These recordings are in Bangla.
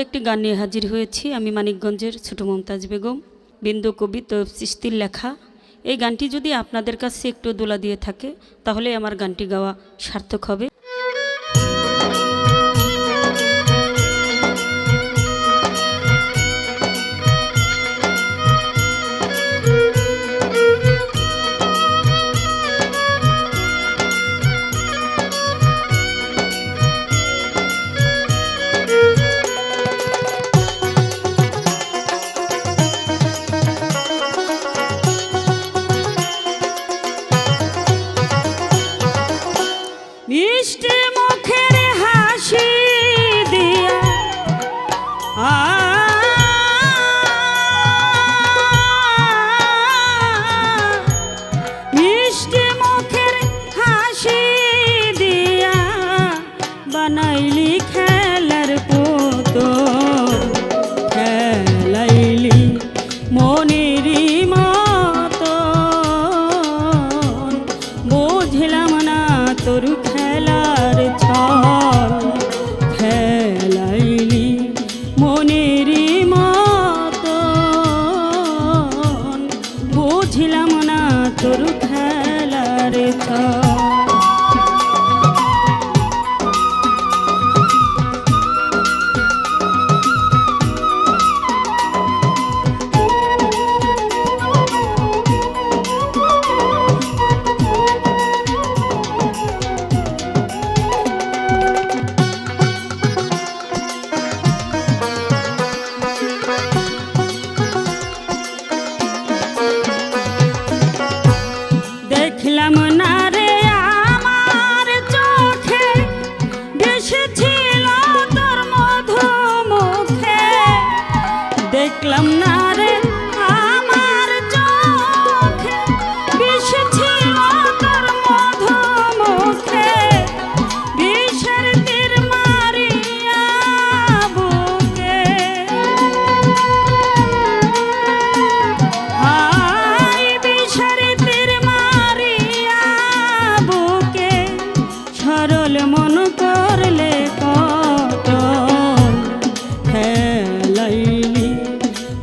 একটি গান নিয়ে হাজির হয়েছি। আমি মানিকগঞ্জের ছোট মমতাজ বেগম। বিন্দু কবি তৈয়ব চিশতির লেখা। এই গানটি যদি আপনাদের কাছে একটু দোলা দিয়ে থাকে তাহলে আমার গানটি গাওয়া সার্থক হবে। মিষ্টি মুখের হাসি দিয়া মিষ্টি মুখের হাসি দিয়া বানাইলি খেলার পুতুল, খেলাইলি মনেরই মতন, বুঝলাম না তোর খেলার ছল, খেলাইলি মনেরই মতন, বুঝলাম না তোর খেলার ছল। দেখলাম না রে আমার চোখে ভেসেছিল তোর মধু মুখে, দেখলাম না রে আমার চোখে ভেসেছিল তোর মধু মুখে, বিষের তীর মারিয়া বুকে, হায় বিষের তীর সরল মন করলে কতল, খেলাইলি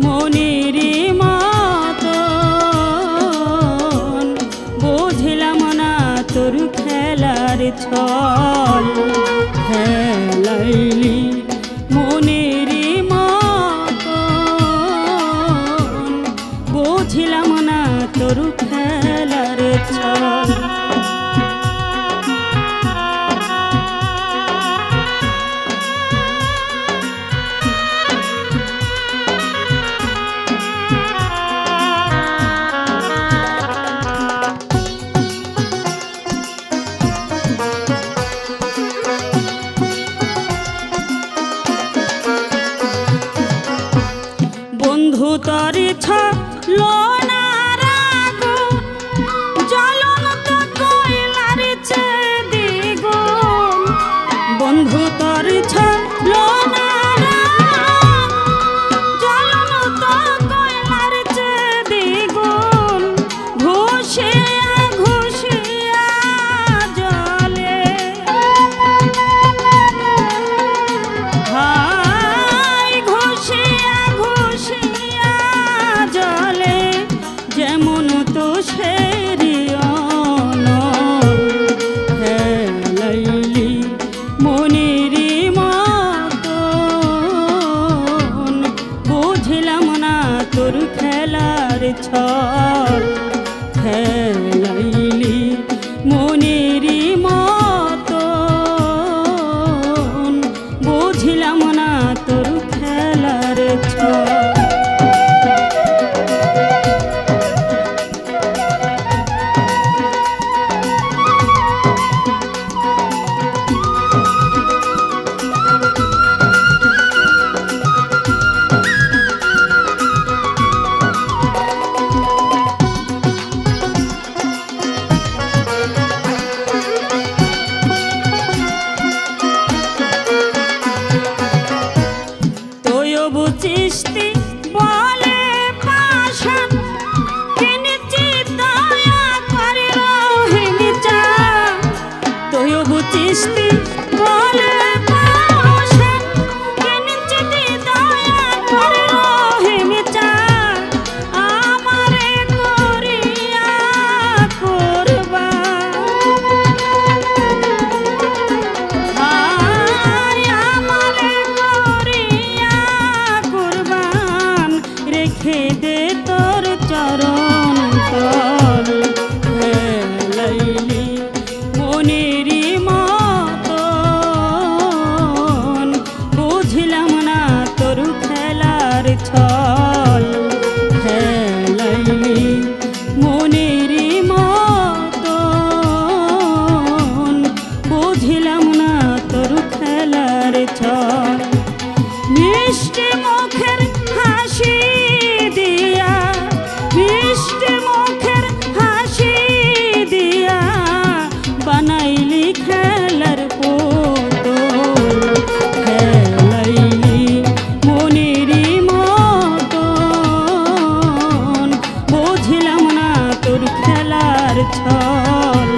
মনেরই মতন, বুঝলাম না তোর খেলার ছল, খেলাইলি মনেরই মতন, বুঝলাম না তোর খেলার ছল। বন্ধু তরি ছলো না রাগ, জ্বলন্ত কয়লার চেয়ে দ্বিগুণ, বন্ধু তরি ছলো না রাগ, জ্বলন্ত কয়লার চেয়ে দ্বিগুণ, ঘুষিয়া ঘুষিয়া জ্বলে, হায় ঘুষিয়া ঘুষিয়া জ্বলে, যেমন তুষেরি অনল, খেলাইলি মনেরই মতন, বুঝলাম না তোর খেলার ছল, খেলাইলি মনেরই মতন, বুঝলাম না তোর খেলার ছল। তৈয়ব চিশতি বলে পাশান, কিনেছি দয়া করে রহিম চা, তৈয়ব চিশতি বলে পাশান, কিনেছি ছল খেলাইলি মনের মতন বুঝিলাম না তোর খেলার ছল মিষ্টি মুখের হাসি দিয়া মিষ্টি মুখের হাসি দিয়া বানাইলি খেলার পুতুল খেলাইলি মনের মতন বুঝিলাম না তোর খেলার ছল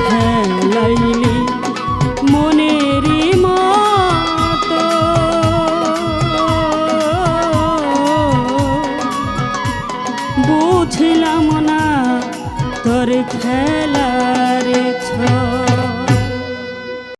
খেলাইলি মনের বুঝলাম না তোর খেলার ছল।